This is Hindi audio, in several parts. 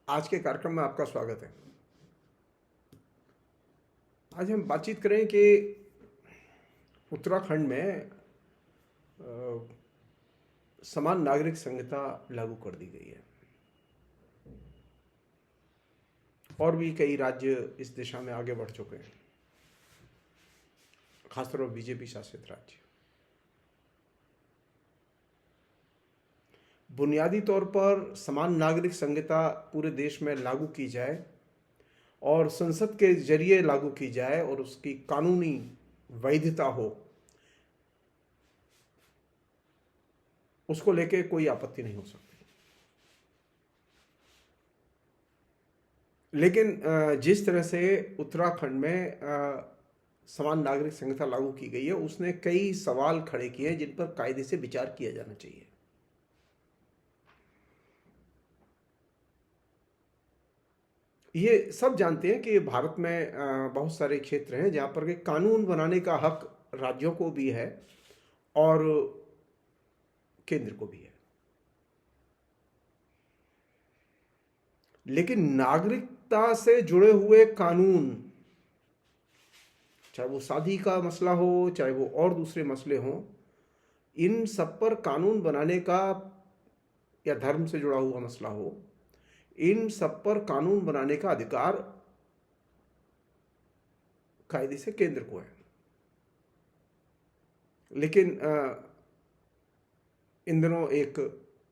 आज के कार्यक्रम में आपका स्वागत है। आज हम बातचीत करें कि उत्तराखंड में समान नागरिक संहिता लागू कर दी गई है और भी कई राज्य इस दिशा में आगे बढ़ चुके हैं, खासतौर पर बीजेपी शासित राज्य। बुनियादी तौर पर समान नागरिक संहिता पूरे देश में लागू की जाए और संसद के जरिए लागू की जाए और उसकी कानूनी वैधता हो, उसको लेके कोई आपत्ति नहीं हो सकती। लेकिन जिस तरह से उत्तराखंड में समान नागरिक संहिता लागू की गई है, उसने कई सवाल खड़े किए हैं जिन पर कायदे से विचार किया जाना चाहिए। ये सब जानते हैं कि भारत में बहुत सारे क्षेत्र हैं जहाँ पर कि कानून बनाने का हक राज्यों को भी है और केंद्र को भी है। लेकिन नागरिकता से जुड़े हुए कानून, चाहे वो शादी का मसला हो, चाहे वो और दूसरे मसले हों, इन सब पर कानून बनाने का, या धर्म से जुड़ा हुआ मसला हो, इन सब पर कानून बनाने का अधिकार कायदे से केंद्र को है। लेकिन इन दिनों एक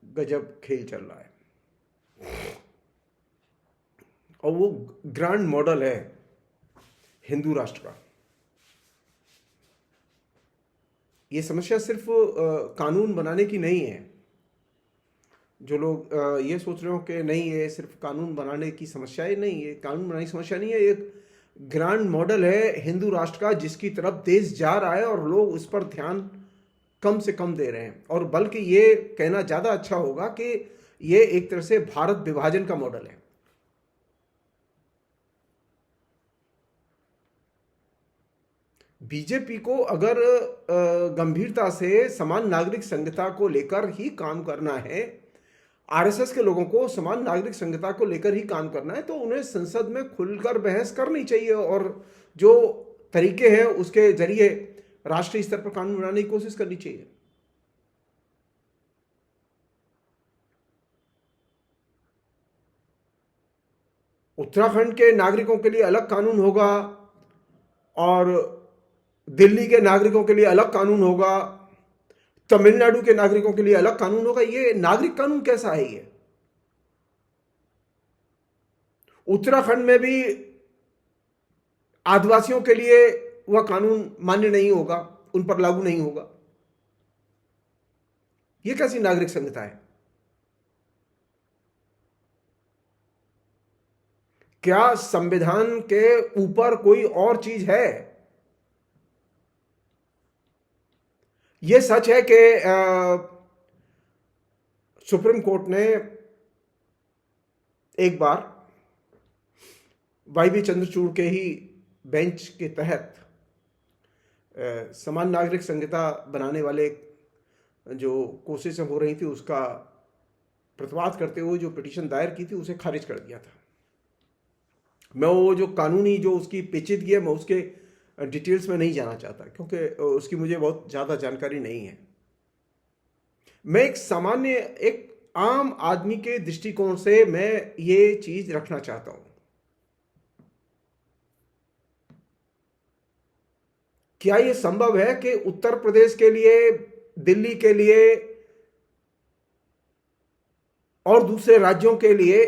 गजब खेल चल रहा है और वो ग्रांड मॉडल है हिंदू राष्ट्र का। ये समस्या सिर्फ कानून बनाने की नहीं है। जो लोग ये सोच रहे हो कि नहीं, ये सिर्फ कानून बनाने की समस्या है, नहीं, ये कानून बनाने की समस्या नहीं है। एक ग्रांड मॉडल है हिंदू राष्ट्र का, जिसकी तरफ देश जा रहा है और लोग उस पर ध्यान कम से कम दे रहे हैं। और बल्कि ये कहना ज़्यादा अच्छा होगा कि ये एक तरह से भारत विभाजन का मॉडल है। बीजेपी को अगर गंभीरता से समान नागरिक संहिता को लेकर ही काम करना है, आरएसएस के लोगों को समान नागरिक संहिता को लेकर ही काम करना है, तो उन्हें संसद में खुलकर बहस करनी चाहिए और जो तरीके हैं उसके जरिए राष्ट्रीय स्तर पर कानून बनाने की कोशिश करनी चाहिए। उत्तराखंड के नागरिकों के लिए अलग कानून होगा और दिल्ली के नागरिकों के लिए अलग कानून होगा, तमिलनाडु के नागरिकों के लिए अलग कानून होगा। ये नागरिक कानून कैसा है? ये उत्तराखंड में भी आदिवासियों के लिए वह कानून मान्य नहीं होगा, उन पर लागू नहीं होगा। यह कैसी नागरिक संहिता है? क्या संविधान के ऊपर कोई और चीज है? यह सच है कि सुप्रीम कोर्ट ने एक बार वाई बी चंद्रचूड़ के ही बेंच के तहत समान नागरिक संहिता बनाने वाले जो कोशिशें हो रही थी उसका प्रतिवाद करते हुए जो पिटीशन दायर की थी उसे खारिज कर दिया था। मैं वो जो कानूनी जो उसकी पेचीदगी है, मैं उसके डिटेल्स में नहीं जाना चाहता क्योंकि उसकी मुझे बहुत ज़्यादा जानकारी नहीं है। मैं एक सामान्य, एक आम आदमी के दृष्टिकोण से मैं ये चीज रखना चाहता हूं। क्या यह संभव है कि उत्तर प्रदेश के लिए, दिल्ली के लिए और दूसरे राज्यों के लिए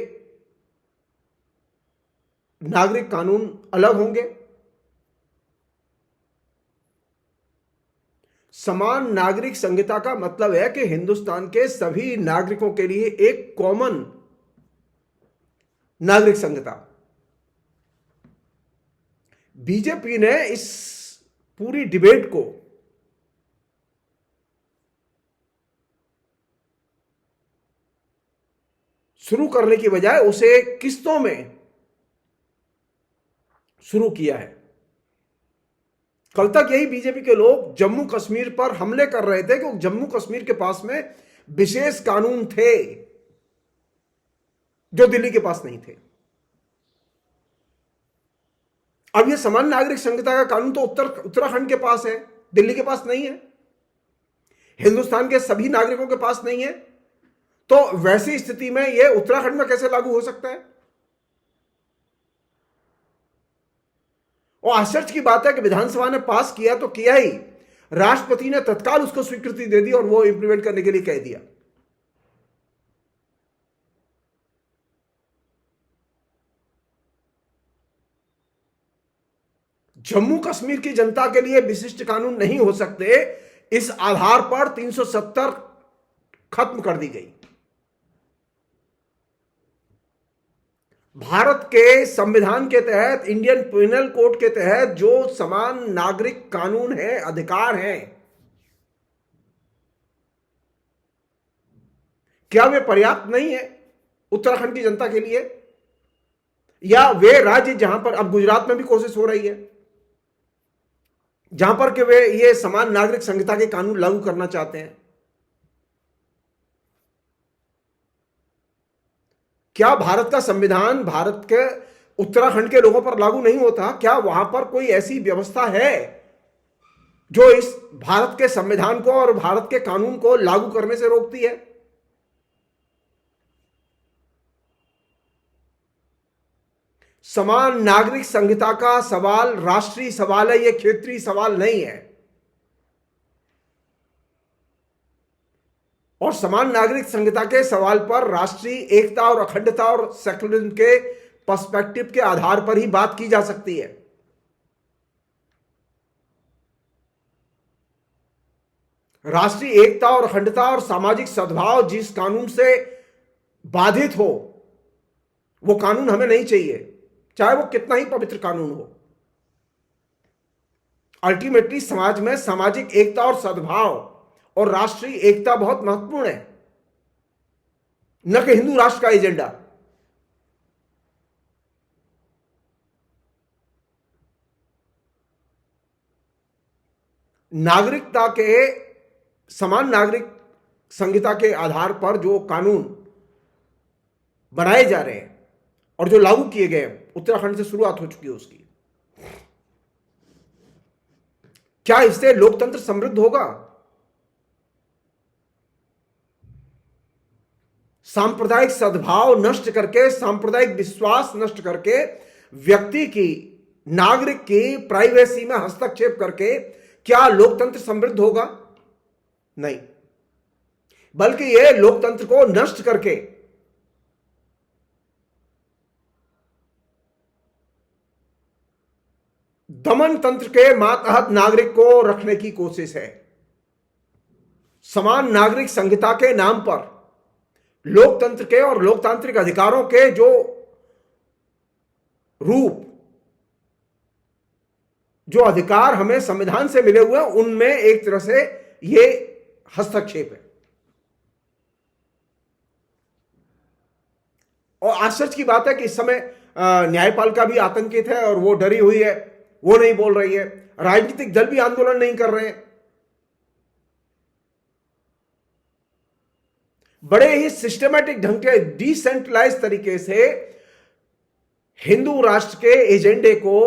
नागरिक कानून अलग होंगे? समान नागरिक संहिता का मतलब है कि हिंदुस्तान के सभी नागरिकों के लिए एक कॉमन नागरिक संहिता। बीजेपी ने इस पूरी डिबेट को शुरू करने की बजाय उसे किस्तों में शुरू किया है। कल तक यही बीजेपी के लोग जम्मू कश्मीर पर हमले कर रहे थे कि जम्मू कश्मीर के पास में विशेष कानून थे। जो दिल्ली के पास नहीं थे। अब ये समान नागरिक संहिता का कानून तो उत्तराखंड के पास है, दिल्ली के पास नहीं है, हिंदुस्तान के सभी नागरिकों के पास नहीं है। तो वैसी स्थिति में यह उत्तराखंड में कैसे लागू हो सकता है? और आश्चर्य की बात है कि विधानसभा ने पास किया तो किया ही, राष्ट्रपति ने तत्काल उसको स्वीकृति दे दी और वो इंप्लीमेंट करने के लिए कह दिया। जम्मू कश्मीर की जनता के लिए विशिष्ट कानून नहीं हो सकते, इस आधार पर 370 खत्म कर दी गई। भारत के संविधान के तहत, इंडियन पिनल कोड के तहत जो समान नागरिक कानून है, अधिकार हैं, क्या वे पर्याप्त नहीं है उत्तराखंड की जनता के लिए? या वे राज्य जहां पर, अब गुजरात में भी कोशिश हो रही है, जहां पर कि वे ये समान नागरिक संहिता के कानून लागू करना चाहते हैं, क्या भारत का संविधान भारत के उत्तराखंड के लोगों पर लागू नहीं होता? क्या वहां पर कोई ऐसी व्यवस्था है जो इस भारत के संविधान को और भारत के कानून को लागू करने से रोकती है? समान नागरिक संहिता का सवाल राष्ट्रीय सवाल है, यह क्षेत्रीय सवाल नहीं है। और समान नागरिक संहिता के सवाल पर राष्ट्रीय एकता और अखंडता और सेक्युलरिज्म के पर्सपेक्टिव के आधार पर ही बात की जा सकती है। राष्ट्रीय एकता और अखंडता और सामाजिक सद्भाव जिस कानून से बाधित हो, वो कानून हमें नहीं चाहिए, चाहे वो कितना ही पवित्र कानून हो। अल्टीमेटली समाज में सामाजिक एकता और सद्भाव और राष्ट्रीय एकता बहुत महत्वपूर्ण है, न कि हिंदू राष्ट्र का एजेंडा। नागरिकता के, समान नागरिक संहिता के आधार पर जो कानून बनाए जा रहे हैं और जो लागू किए गए, उत्तराखंड से शुरुआत हो चुकी है उसकी, क्या इससे लोकतंत्र समृद्ध होगा? सांप्रदायिक सद्भाव नष्ट करके, सांप्रदायिक विश्वास नष्ट करके, व्यक्ति की, नागरिक की प्राइवेसी में हस्तक्षेप करके क्या लोकतंत्र समृद्ध होगा? नहीं, बल्कि यह लोकतंत्र को नष्ट करके दमन तंत्र के मातहत नागरिक को रखने की कोशिश है। समान नागरिक संहिता के नाम पर लोकतंत्र के और लोकतांत्रिक अधिकारों के जो रूप, जो अधिकार हमें संविधान से मिले हुए हैं, उनमें एक तरह से यह हस्तक्षेप है। और आश्चर्य की बात है कि इस समय न्यायपालिका भी आतंकित है और वो डरी हुई है, वो नहीं बोल रही है। राजनीतिक दल भी आंदोलन नहीं कर रहे हैं। बड़े ही सिस्टमैटिक ढंग के, डिसेंट्रलाइज तरीके से हिंदू राष्ट्र के एजेंडे को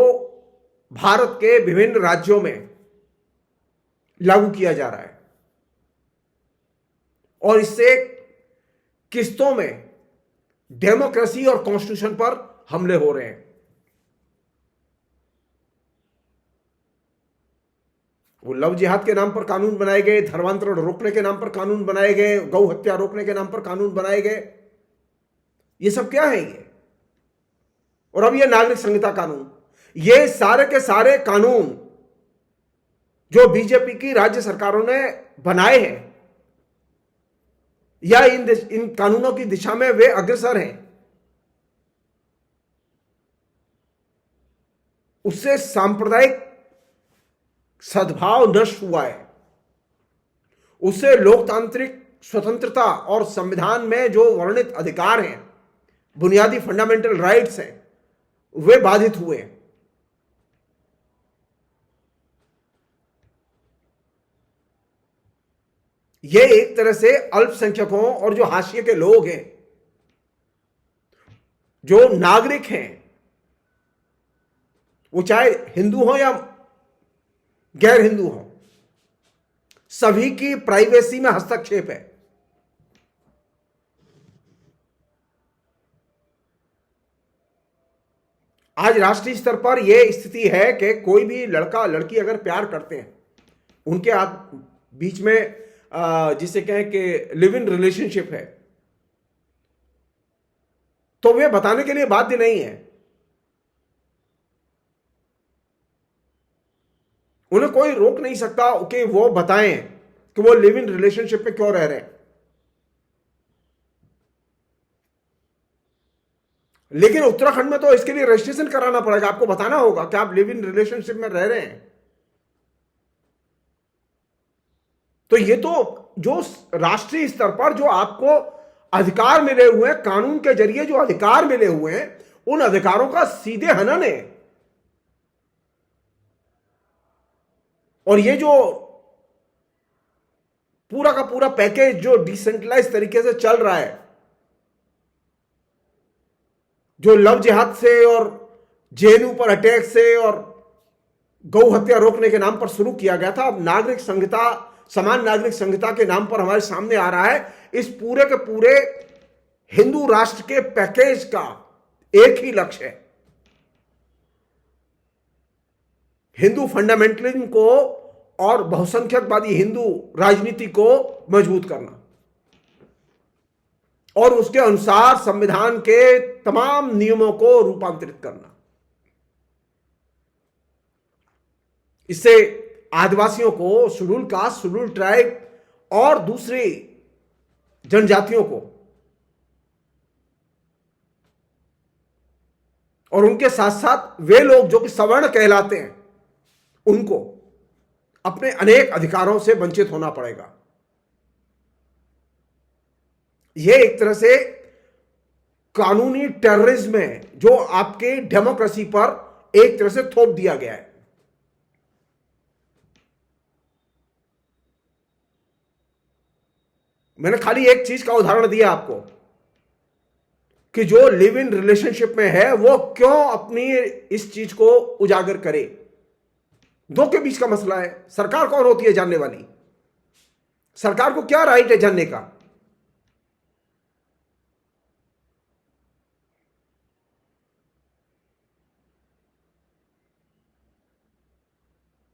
भारत के विभिन्न राज्यों में लागू किया जा रहा है और इससे किस्तों में डेमोक्रेसी और कॉन्स्टिट्यूशन पर हमले हो रहे हैं। वो लव जिहाद के नाम पर कानून बनाए गए, धर्मांतरण रोकने के नाम पर कानून बनाए गए, गौ हत्या रोकने के नाम पर कानून बनाए गए। ये सब क्या है ये? और अब ये नागरिक संहिता कानून, ये सारे के सारे कानून जो बीजेपी की राज्य सरकारों ने बनाए हैं या इन कानूनों की दिशा में वे अग्रसर हैं, उससे सांप्रदायिक सद्भाव नष्ट हुआ है, उससे लोकतांत्रिक स्वतंत्रता और संविधान में जो वर्णित अधिकार हैं, बुनियादी फंडामेंटल राइट्स हैं, वे बाधित हुए। ये एक तरह से अल्पसंख्यकों और जो हाशिए के लोग हैं जो नागरिक हैं, वो चाहे हिंदू हो या गैर हिंदू हो, सभी की प्राइवेसी में हस्तक्षेप है। आज राष्ट्रीय स्तर पर यह स्थिति है कि कोई भी लड़का लड़की अगर प्यार करते हैं, उनके बीच में जिसे कहें कि लिव इन रिलेशनशिप है, तो वे बताने के लिए बाध्य नहीं है। उन्हें कोई रोक नहीं सकता कि वो बताएं कि वो लिव इन रिलेशनशिप में क्यों रह रहे हैं। लेकिन उत्तराखंड में तो इसके लिए रजिस्ट्रेशन कराना पड़ेगा, आपको बताना होगा कि आप लिव इन रिलेशनशिप में रह रहे हैं। तो ये तो जो राष्ट्रीय स्तर पर जो आपको अधिकार मिले हुए हैं, कानून के जरिए जो अधिकार मिले हुए हैं, उन अधिकारों का सीधे हनन है। और ये जो पूरा का पूरा पैकेज जो डिसेंट्रलाइज तरीके से चल रहा है, जो लव जिहाद से और जेएनयू पर अटैक से और गौ हत्या रोकने के नाम पर शुरू किया गया था, अब नागरिक संहिता, समान नागरिक संहिता के नाम पर हमारे सामने आ रहा है। इस पूरे के पूरे हिंदू राष्ट्र के पैकेज का एक ही लक्ष्य है, हिंदू फंडामेंटलिज्म को और बहुसंख्यकवादी हिंदू राजनीति को मजबूत करना और उसके अनुसार संविधान के तमाम नियमों को रूपांतरित करना। इससे आदिवासियों को, शेड्यूल कास्ट, शेड्यूल ट्राइब और दूसरी जनजातियों को और उनके साथ साथ वे लोग जो कि सवर्ण कहलाते हैं, उनको अपने अनेक अधिकारों से वंचित होना पड़ेगा। यह एक तरह से कानूनी टेररिज्म है जो आपके डेमोक्रेसी पर एक तरह से थोप दिया गया है। मैंने खाली एक चीज का उदाहरण दिया आपको कि जो लिव इन रिलेशनशिप में है वो क्यों अपनी इस चीज को उजागर करे। दो के बीच का मसला है। सरकार कौन होती है जानने वाली? सरकार को क्या राइट है जानने का?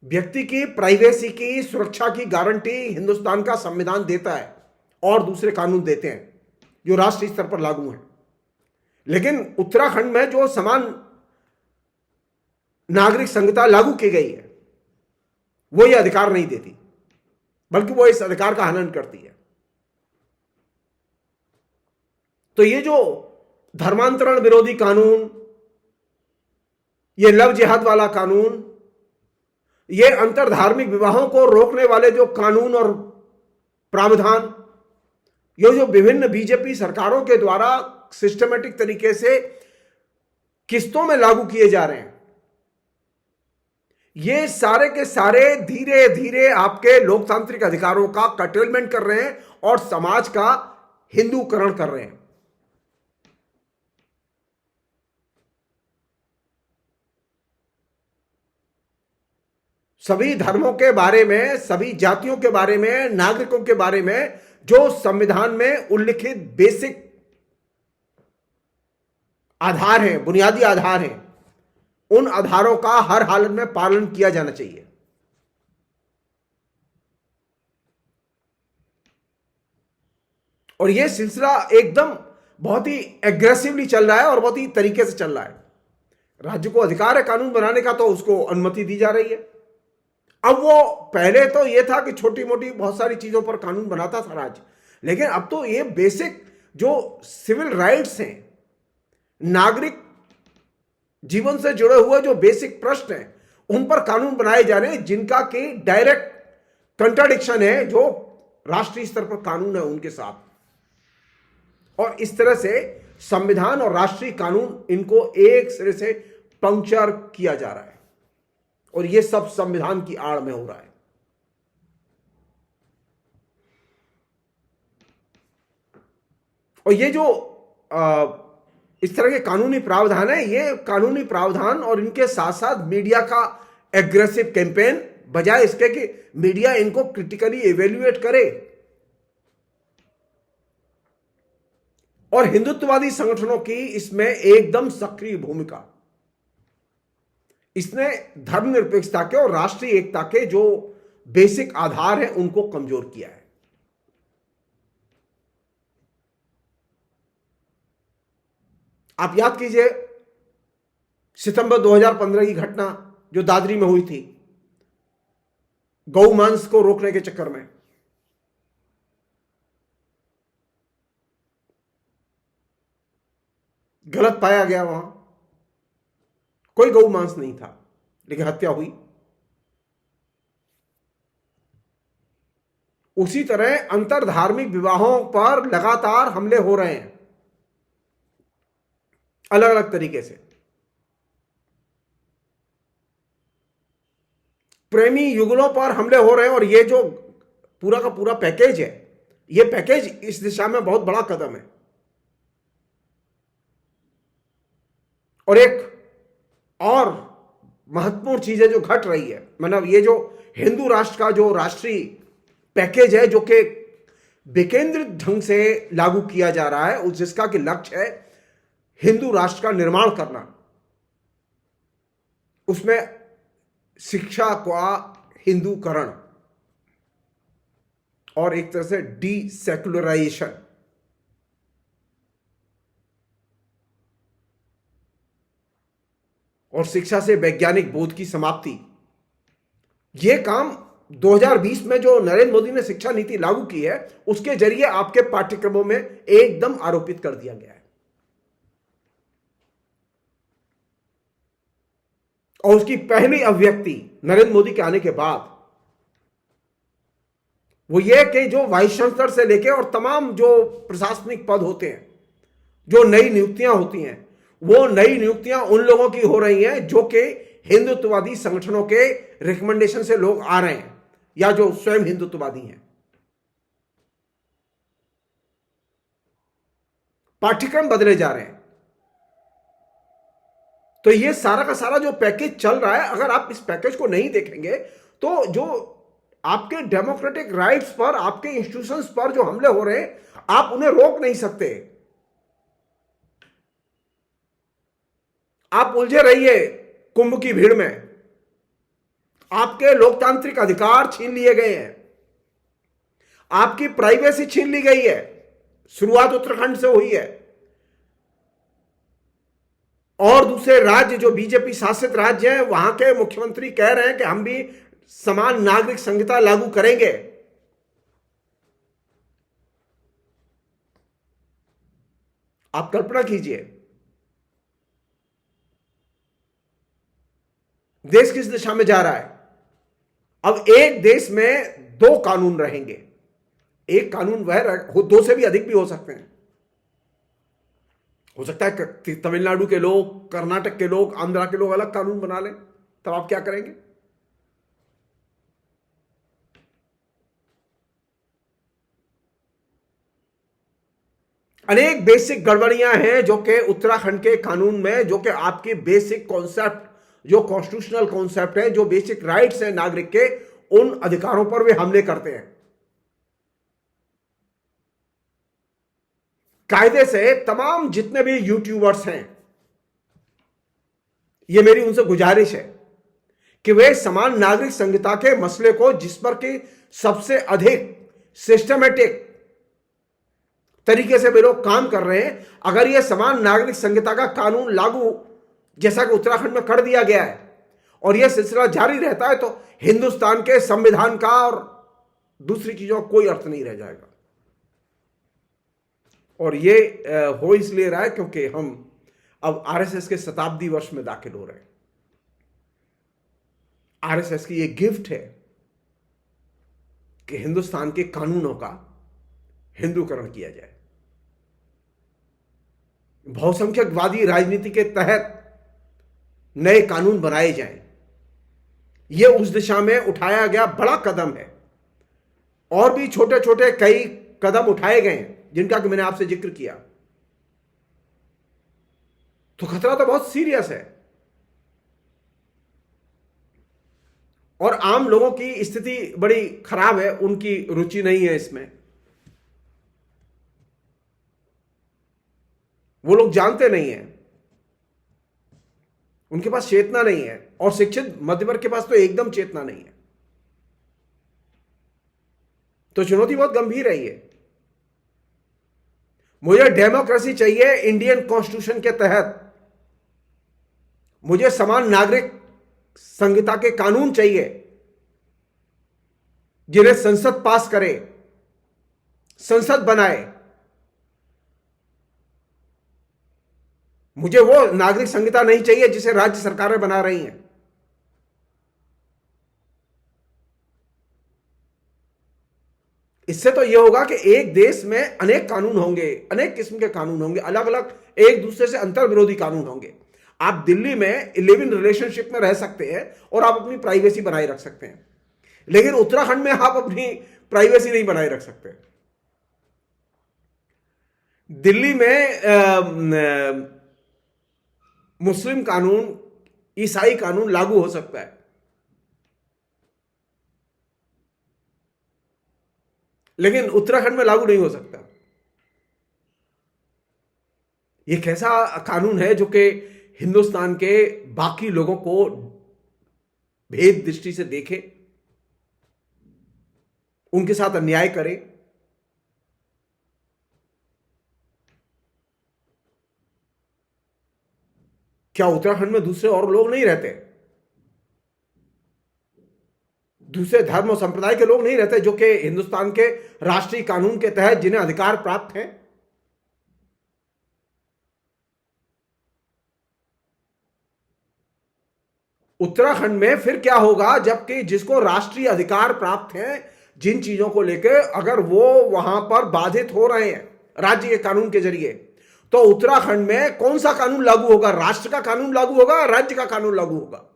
व्यक्ति की प्राइवेसी की सुरक्षा की गारंटी हिंदुस्तान का संविधान देता है और दूसरे कानून देते हैं जो राष्ट्रीय स्तर पर लागू हैं। लेकिन उत्तराखंड में जो समान नागरिक संहिता लागू की गई है वो ये अधिकार नहीं देती, बल्कि वो इस अधिकार का हनन करती है। तो ये जो धर्मांतरण विरोधी कानून, ये लव जिहाद वाला कानून, ये अंतरधार्मिक विवाहों को रोकने वाले जो कानून और प्रावधान, ये जो विभिन्न बीजेपी सरकारों के द्वारा सिस्टमेटिक तरीके से किस्तों में लागू किए जा रहे हैं, ये सारे के सारे धीरे धीरे आपके लोकतांत्रिक अधिकारों का कर्टेलमेंट कर रहे हैं और समाज का हिंदूकरण कर रहे हैं। सभी धर्मों के बारे में, सभी जातियों के बारे में, नागरिकों के बारे में जो संविधान में उल्लिखित बेसिक आधार हैं, बुनियादी आधार हैं, उन आधारों का हर हालत में पालन किया जाना चाहिए। और यह सिलसिला एकदम बहुत ही एग्रेसिवली चल रहा है और बहुत ही तरीके से चल रहा है। राज्य को अधिकार है कानून बनाने का, तो उसको अनुमति दी जा रही है। अब वो पहले तो ये था कि छोटी मोटी बहुत सारी चीजों पर कानून बनाता था राज्य, लेकिन अब तो ये बेसिक जो सिविल राइट्स हैं, नागरिक जीवन से जुड़े हुए जो बेसिक प्रश्न हैं, उन पर कानून बनाए जा रहे हैं जिनका कि डायरेक्ट कंट्राडिक्शन है जो राष्ट्रीय स्तर पर कानून है उनके साथ। और इस तरह से संविधान और राष्ट्रीय कानून, इनको एक सिरे से पंक्चर किया जा रहा है और यह सब संविधान की आड़ में हो रहा है। और ये जो इस तरह के कानूनी प्रावधान है। ये कानूनी प्रावधान और इनके साथ साथ मीडिया का एग्रेसिव कैंपेन, बजाय इसके कि मीडिया इनको क्रिटिकली इवेल्युएट करे और हिंदुत्ववादी संगठनों की इसमें एकदम सक्रिय भूमिका, इसने धर्मनिरपेक्षता के और राष्ट्रीय एकता के जो बेसिक आधार हैं उनको कमजोर किया है। आप याद कीजिए सितंबर 2015 की घटना जो दादरी में हुई थी, गौ मांस को रोकने के चक्कर में। गलत पाया गया, वहां कोई गौ मांस नहीं था, लेकिन हत्या हुई। उसी तरह अंतर धार्मिक विवाहों पर लगातार हमले हो रहे हैं अलग अलग तरीके से। प्रेमी युगलों पर हमले हो रहे हैं और ये जो पूरा का पूरा पैकेज है, ये पैकेज इस दिशा में बहुत बड़ा कदम है। और एक और महत्वपूर्ण चीज है जो घट रही है, मतलब ये जो हिंदू राष्ट्र का जो राष्ट्रीय पैकेज है जो कि विकेंद्रित ढंग से लागू किया जा रहा है, उस जिसका कि लक्ष्य है हिंदू राष्ट्र का निर्माण करना, उसमें शिक्षा का हिंदूकरण और एक तरह से डीसेक्युलराइजेशन, और शिक्षा से वैज्ञानिक बोध की समाप्ति। यह काम 2020 में जो नरेंद्र मोदी ने शिक्षा नीति लागू की है उसके जरिए आपके पाठ्यक्रमों में एकदम आरोपित कर दिया गया है। और उसकी पहली अभिव्यक्ति नरेंद्र मोदी के आने के बाद वो ये कि जो वाइस चांसलर से लेकर और तमाम जो प्रशासनिक पद होते हैं, जो नई नियुक्तियां होती हैं, वो नई नियुक्तियां उन लोगों की हो रही हैं जो कि हिंदुत्ववादी संगठनों के रिकमेंडेशन से लोग आ रहे हैं या जो स्वयं हिंदुत्ववादी हैं। पाठ्यक्रम बदले जा रहे हैं। तो ये सारा का सारा जो पैकेज चल रहा है, अगर आप इस पैकेज को नहीं देखेंगे तो जो आपके डेमोक्रेटिक राइट्स पर, आपके इंस्टीट्यूशंस पर जो हमले हो रहे हैं, आप उन्हें रोक नहीं सकते। आप उलझे रहिए कुंभ की भीड़ में। आपके लोकतांत्रिक अधिकार छीन लिए गए हैं, आपकी प्राइवेसी छीन ली गई है। शुरुआत उत्तराखंड से हुई है और दूसरे राज्य जो बीजेपी शासित राज्य हैं वहां के मुख्यमंत्री कह रहे हैं कि हम भी समान नागरिक संहिता लागू करेंगे। आप कल्पना कीजिए देश किस दिशा में जा रहा है। अब एक देश में दो कानून रहेंगे। एक कानून वह दो से भी अधिक भी हो सकते हैं। हो सकता है तमिलनाडु के लोग, कर्नाटक के लोग, आंध्रा के लोग अलग कानून बना लें, तब आप क्या करेंगे? अनेक बेसिक गड़बड़ियां हैं जो कि उत्तराखंड के कानून में, जो कि आपकी बेसिक कॉन्सेप्ट, जो कॉन्स्टिट्यूशनल कॉन्सेप्ट है, जो बेसिक राइट्स है नागरिक के, उन अधिकारों पर वे हमले करते हैं। कायदे से तमाम जितने भी यूट्यूबर्स हैं, यह मेरी उनसे गुजारिश है कि वे समान नागरिक संहिता के मसले को, जिस पर कि सबसे अधिक सिस्टमेटिक तरीके से वे लोग काम कर रहे हैं, अगर यह समान नागरिक संहिता का कानून लागू जैसा कि उत्तराखंड में कर दिया गया है और यह सिलसिला जारी रहता है, तो हिंदुस्तान के संविधान का और दूसरी चीजों का कोई अर्थ नहीं रह जाएगा। और ये हो इसलिए रहा है क्योंकि हम अब आरएसएस के शताब्दी वर्ष में दाखिल हो रहे हैं। आरएसएस की ये गिफ्ट है कि हिंदुस्तान के कानूनों का हिंदूकरण किया जाए, बहुसंख्यकवादी राजनीति के तहत नए कानून बनाए जाएं। यह उस दिशा में उठाया गया बड़ा कदम है। और भी छोटे छोटे कई कदम उठाए गए हैं जिनका कि मैंने आपसे जिक्र किया। तो खतरा तो बहुत सीरियस है। और आम लोगों की स्थिति बड़ी खराब है, उनकी रुचि नहीं है इसमें। वो लोग जानते नहीं है, उनके पास चेतना नहीं है, और शिक्षित मध्य वर्ग के पास तो एकदम चेतना नहीं है। तो चुनौती बहुत गंभीर है ये। मुझे डेमोक्रेसी चाहिए इंडियन कॉन्स्टिट्यूशन के तहत, मुझे समान नागरिक संहिता के कानून चाहिए जिन्हें संसद पास करे, संसद बनाए। मुझे वो नागरिक संहिता नहीं चाहिए जिसे राज्य सरकारें बना रही हैं। इससे तो यह होगा कि एक देश में अनेक कानून होंगे, अनेक किस्म के कानून होंगे, अलग अलग एक दूसरे से अंतर विरोधी कानून होंगे। आप दिल्ली में लिव इन रिलेशनशिप में रह सकते हैं और आप अपनी प्राइवेसी बनाए रख सकते हैं, लेकिन उत्तराखंड में आप अपनी प्राइवेसी नहीं बनाए रख सकते। दिल्ली में मुस्लिम कानून, ईसाई कानून लागू हो सकता है, लेकिन उत्तराखंड में लागू नहीं हो सकता। यह कैसा कानून है जो कि हिंदुस्तान के बाकी लोगों को भेद दृष्टि से देखे, उनके साथ अन्याय करे। क्या उत्तराखंड में दूसरे और लोग नहीं रहते? दूसरे धर्म और संप्रदाय के लोग नहीं रहते जो कि हिंदुस्तान के राष्ट्रीय कानून के तहत जिन्हें अधिकार प्राप्त हैं? उत्तराखंड में फिर क्या होगा जबकि जिसको राष्ट्रीय अधिकार प्राप्त हैं जिन चीजों को लेकर, अगर वो वहां पर बाधित हो रहे हैं राज्य के कानून के जरिए, तो उत्तराखंड में कौन सा कानून लागू होगा? राष्ट्र का कानून लागू होगा, राज्य का कानून लागू होगा?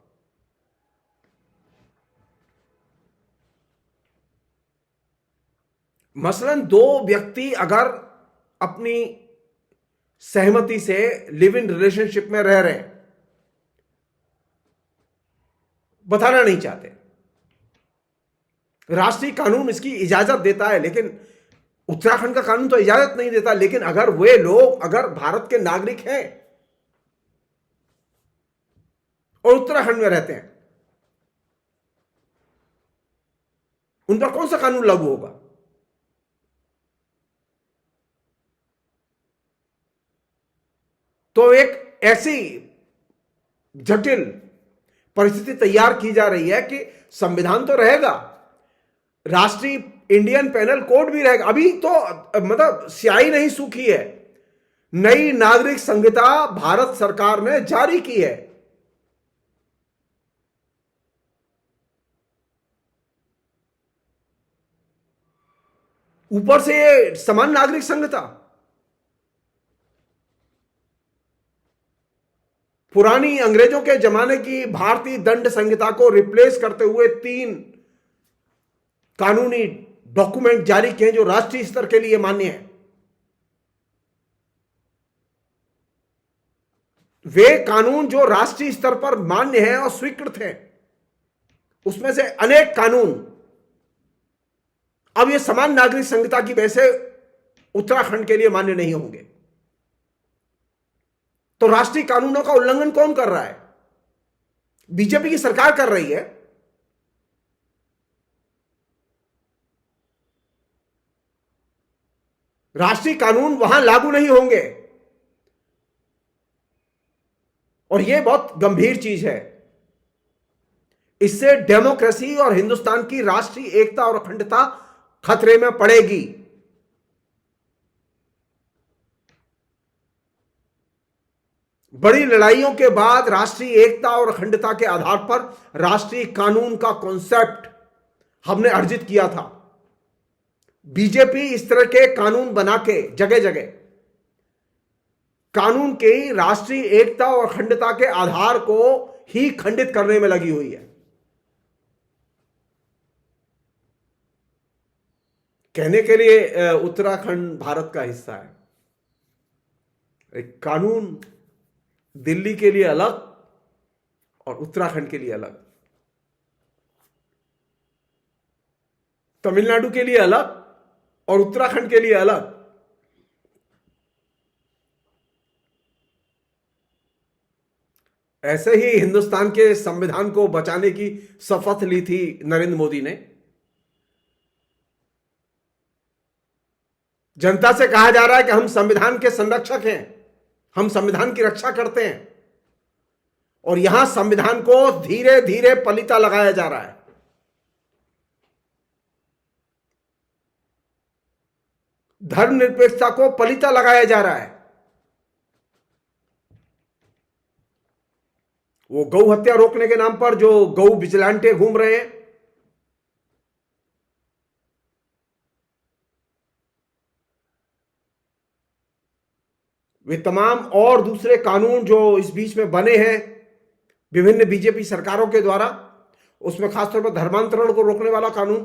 मसलन दो व्यक्ति अगर अपनी सहमति से लिव इन रिलेशनशिप में रह रहे हैं, बताना नहीं चाहते, राष्ट्रीय कानून इसकी इजाजत देता है, लेकिन उत्तराखंड का कानून तो इजाजत नहीं देता। लेकिन अगर वे लोग अगर भारत के नागरिक हैं और उत्तराखंड में रहते हैं, उन पर कौन सा कानून लागू होगा? तो एक ऐसी जटिल परिस्थिति तैयार की जा रही है कि संविधान तो रहेगा, राष्ट्रीय इंडियन पेनल कोड भी रहेगा। अभी तो मतलब स्याही नहीं सूखी है, नई नागरिक संहिता भारत सरकार ने जारी की है। ऊपर से ये समान नागरिक संहिता, पुरानी अंग्रेजों के जमाने की भारतीय दंड संहिता को रिप्लेस करते हुए 3 कानूनी डॉक्यूमेंट जारी किए जो राष्ट्रीय स्तर के लिए मान्य है। वे कानून जो राष्ट्रीय स्तर पर मान्य हैं और स्वीकृत हैं, उसमें से अनेक कानून अब ये समान नागरिक संहिता की वजह से उत्तराखंड के लिए मान्य नहीं होंगे। तो राष्ट्रीय कानूनों का उल्लंघन कौन कर रहा है? बीजेपी की सरकार कर रही है। राष्ट्रीय कानून वहां लागू नहीं होंगे, और यह बहुत गंभीर चीज है। इससे डेमोक्रेसी और हिंदुस्तान की राष्ट्रीय एकता और अखंडता खतरे में पड़ेगी। बड़ी लड़ाइयों के बाद राष्ट्रीय एकता और अखंडता के आधार पर राष्ट्रीय कानून का कॉन्सेप्ट हमने अर्जित किया था। बीजेपी इस तरह के कानून बना के जगह जगह कानून की राष्ट्रीय एकता और अखंडता के आधार को ही खंडित करने में लगी हुई है। कहने के लिए उत्तराखंड भारत का हिस्सा है, एक कानून दिल्ली के लिए अलग और उत्तराखंड के लिए अलग, तमिलनाडु के लिए अलग और उत्तराखंड के लिए अलग। ऐसे ही हिंदुस्तान के संविधान को बचाने की शपथ ली थी नरेंद्र मोदी ने। जनता से कहा जा रहा है कि हम संविधान के संरक्षक हैं, हम संविधान की रक्षा करते हैं, और यहां संविधान को धीरे धीरे पलीता लगाया जा रहा है। धर्मनिरपेक्षता को पलीता लगाया जा रहा है। वो गौ हत्या रोकने के नाम पर जो गौ विजिलेंटे घूम रहे हैं, वे तमाम और दूसरे कानून जो इस बीच में बने हैं विभिन्न बीजेपी सरकारों के द्वारा, उसमें खासतौर पर धर्मांतरण को रोकने वाला कानून,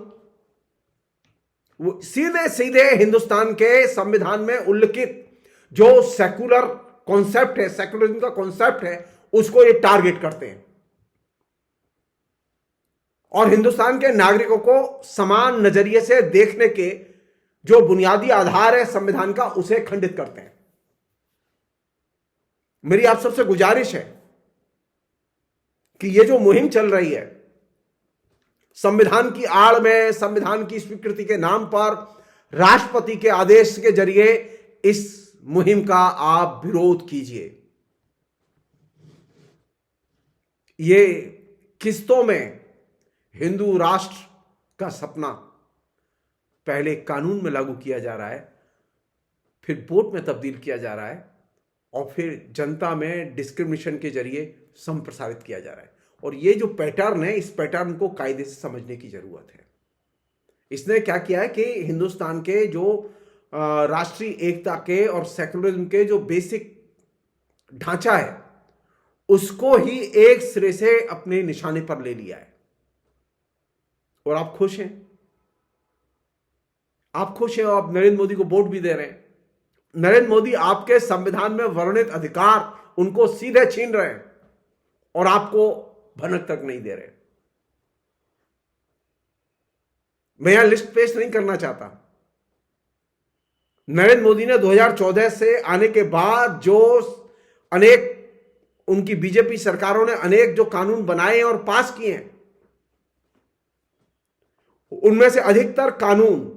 वो सीधे सीधे हिंदुस्तान के संविधान में उल्लिखित जो सेकुलर कॉन्सेप्ट है, सेकुलरिज्म का कॉन्सेप्ट है, उसको ये टारगेट करते हैं और हिंदुस्तान के नागरिकों को समान नजरिए से देखने के जो बुनियादी आधार है संविधान का, उसे खंडित करते हैं। मेरी आप सबसे गुजारिश है कि ये जो मुहिम चल रही है संविधान की आड़ में, संविधान की स्वीकृति के नाम पर, राष्ट्रपति के आदेश के जरिए इस मुहिम का आप विरोध कीजिए। ये किस्तों में हिंदू राष्ट्र का सपना पहले कानून में लागू किया जा रहा है, फिर वोट में तब्दील किया जा रहा है और फिर जनता में डिस्क्रिमिनेशन के जरिए संप्रसारित किया जा रहा है। और ये जो पैटर्न है, इस पैटर्न को कायदे से समझने की जरूरत है। इसने क्या किया है कि हिंदुस्तान के जो राष्ट्रीय एकता के और सेकुलरिज्म के जो बेसिक ढांचा है, उसको ही एक सिरे से अपने निशाने पर ले लिया है। और आप खुश हैं, आप खुश हैं और आप नरेंद्र मोदी को वोट भी दे रहे हैं। नरेंद्र मोदी आपके संविधान में वर्णित अधिकार उनको सीधे छीन रहे हैं और आपको भनक तक नहीं दे रहे। मैं यहां लिस्ट पेश नहीं करना चाहता। नरेंद्र मोदी ने 2014 से आने के बाद जो अनेक उनकी बीजेपी सरकारों ने अनेक जो कानून बनाए और पास किए हैं, उनमें से अधिकतर कानून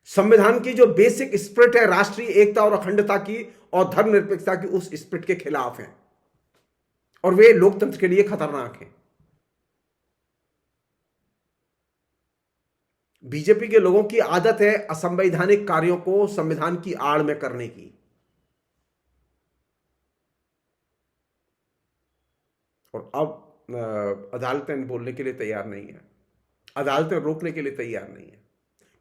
संविधान की जो बेसिक स्पिरिट है राष्ट्रीय एकता और अखंडता की और धर्मनिरपेक्षता की, उस स्पिरिट के खिलाफ हैं और वे लोकतंत्र के लिए खतरनाक हैं। बीजेपी के लोगों की आदत है असंवैधानिक कार्यों को संविधान की आड़ में करने की। और अब अदालतें बोलने के लिए तैयार नहीं है, अदालतें रोकने के लिए तैयार नहीं है,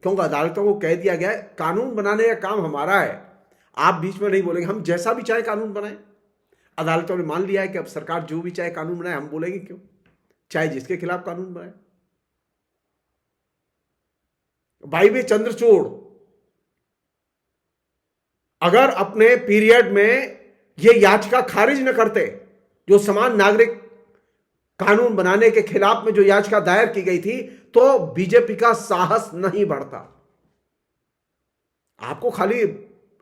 क्योंकि अदालतों को कह दिया गया है कानून बनाने का काम हमारा है, आप बीच में नहीं बोलेंगे, हम जैसा भी चाहे कानून बनाएं। अदालतों ने मान लिया है कि अब सरकार जो भी चाहे कानून बनाए, हम बोलेंगे क्यों, चाहे जिसके खिलाफ कानून बनाए। भाई भी चंद्रचूड़ अगर अपने पीरियड में ये याचिका खारिज न करते, जो समान नागरिक कानून बनाने के खिलाफ में जो याचिका दायर की गई थी, तो बीजेपी का साहस नहीं बढ़ता। आपको खाली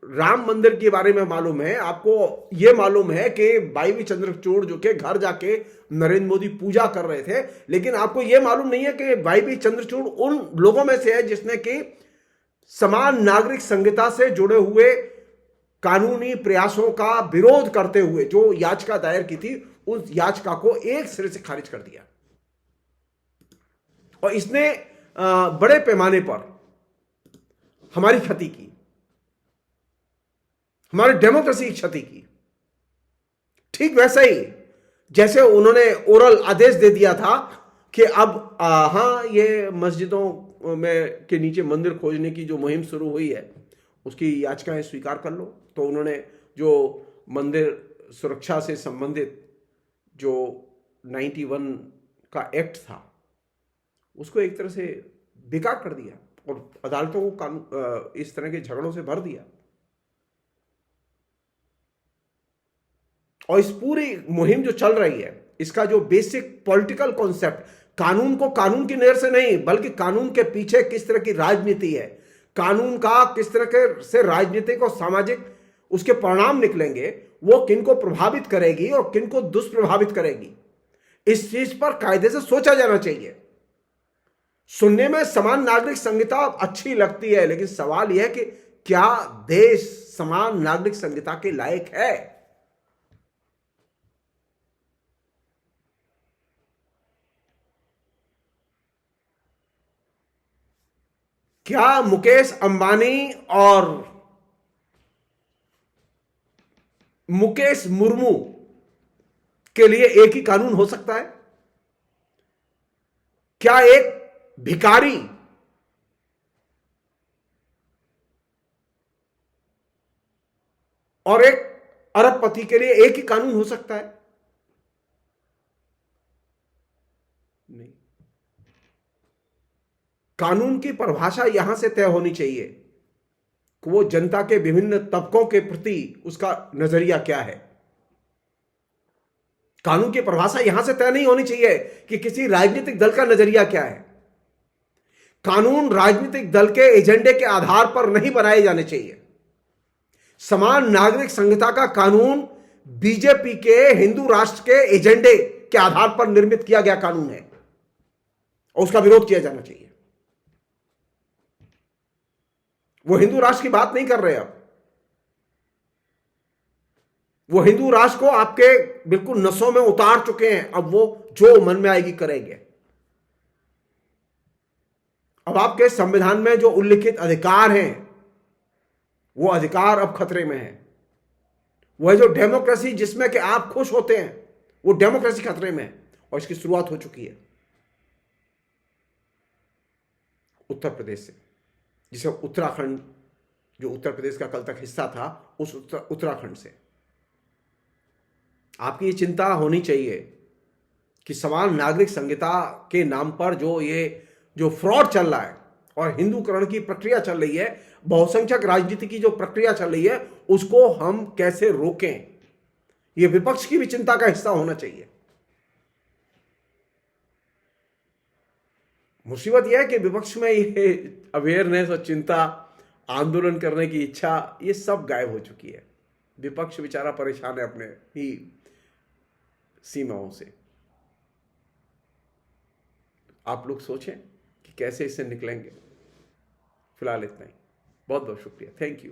राम मंदिर के बारे में मालूम है, आपको यह मालूम है कि भाई भी चंद्रचूड़ जो के घर जाके नरेंद्र मोदी पूजा कर रहे थे, लेकिन आपको यह मालूम नहीं है कि भाई भी चंद्रचूड़ उन लोगों में से है जिसने कि समान नागरिक संहिता से जुड़े हुए कानूनी प्रयासों का विरोध करते हुए जो याचिका दायर की थी, उस याचिका को एक सिरे से खारिज कर दिया। और इसने बड़े पैमाने पर हमारी क्षति की, हमारी डेमोक्रेसी की क्षति की। ठीक वैसे ही जैसे उन्होंने ओरल आदेश दे दिया था कि अब हां, ये मस्जिदों में के नीचे मंदिर खोजने की जो मुहिम शुरू हुई है, उसकी याचिकाएं स्वीकार कर लो। तो उन्होंने जो मंदिर सुरक्षा से संबंधित जो 91 का एक्ट था, उसको एक तरह से बेकार कर दिया और अदालतों को इस तरह के झगड़ों से भर दिया। और इस पूरी मुहिम जो चल रही है, इसका जो बेसिक पॉलिटिकल कॉन्सेप्ट, कानून को कानून की नजर से नहीं, बल्कि कानून के पीछे किस तरह की राजनीति है, कानून का किस तरह के से राजनीतिक और सामाजिक उसके परिणाम निकलेंगे, वो किनको प्रभावित करेगी और किनको दुष्प्रभावित करेगी, इस चीज पर कायदे से सोचा जाना चाहिए। सुनने में समान नागरिक संहिता अच्छी लगती है, लेकिन सवाल यह है कि क्या देश समान नागरिक संहिता के लायक है? क्या मुकेश अंबानी और मुकेश मुर्मू के लिए एक ही कानून हो सकता है? क्या एक भिखारी और एक अरबपति के लिए एक ही कानून हो सकता है? नहीं। कानून की परिभाषा यहां से तय होनी चाहिए कि वो जनता के विभिन्न तबकों के प्रति उसका नजरिया क्या है। कानून की परिभाषा यहां से तय नहीं होनी चाहिए कि किसी राजनीतिक दल का नजरिया क्या है। कानून राजनीतिक दल के एजेंडे के आधार पर नहीं बनाए जाने चाहिए। समान नागरिक संहिता का कानून बीजेपी के हिंदू राष्ट्र के एजेंडे के आधार पर निर्मित किया गया कानून है और उसका विरोध किया जाना चाहिए। वो हिंदू राष्ट्र की बात नहीं कर रहे अब, वो हिंदू राष्ट्र को आपके बिल्कुल नसों में उतार चुके हैं। अब वो जो मन में आएगी करेंगे। अब आपके संविधान में जो उल्लिखित अधिकार हैं, वो अधिकार अब खतरे में है। वह जो डेमोक्रेसी जिसमें कि आप खुश होते हैं, वो डेमोक्रेसी खतरे में है और इसकी शुरुआत हो चुकी है उत्तर प्रदेश से, जिसे उत्तराखंड, जो उत्तर प्रदेश का कल तक हिस्सा था, उस उत्तराखंड से। आपकी ये चिंता होनी चाहिए कि समान नागरिक संहिता के नाम पर जो फ्रॉड चल रहा है और हिंदूकरण की प्रक्रिया चल रही है, बहुसंख्यक राजनीति की जो प्रक्रिया चल रही है, उसको हम कैसे रोकें, ये विपक्ष की भी चिंता का हिस्सा होना चाहिए। मुसीबत यह है कि विपक्ष में ये अवेयरनेस और चिंता, आंदोलन करने की इच्छा, ये सब गायब हो चुकी है। विपक्ष बेचारा परेशान है अपने ही सीमाओं से। आप लोग सोचें कि कैसे इससे निकलेंगे। फिलहाल इतना ही। बहुत बहुत शुक्रिया। Thank you.